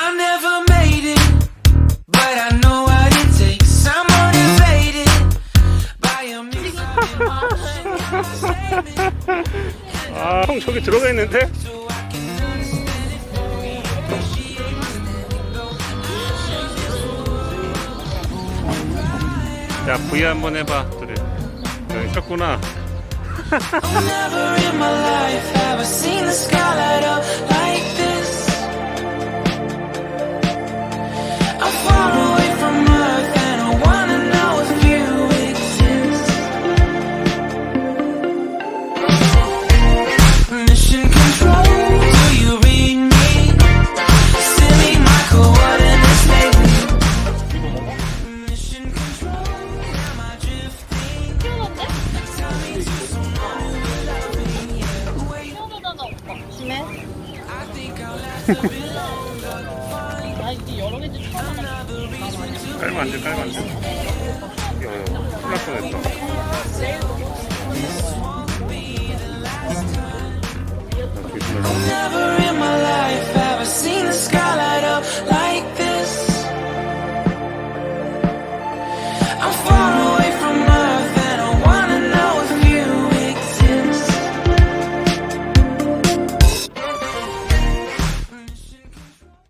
I never made it, but I know what it takes. I'm motivated by a mix 아, 형 저기 들어가 있는데? 야, V 한번 해봐, 둘이. 여기 쳤구나. Never in my life have I seen the sky light up like this. I'm far away from Earth and I wanna know if you exist. Mission control, do you read me? Send me my coordinates, baby. Mission control, am I drifting? Tell me to someone who will love me. 심해? I think I'll have to be longer. 나 이게 여러 개지 처음 Another reason to 깔면 안 돼, 깔면 안 돼. 야, 큰일 날 뻔했다. never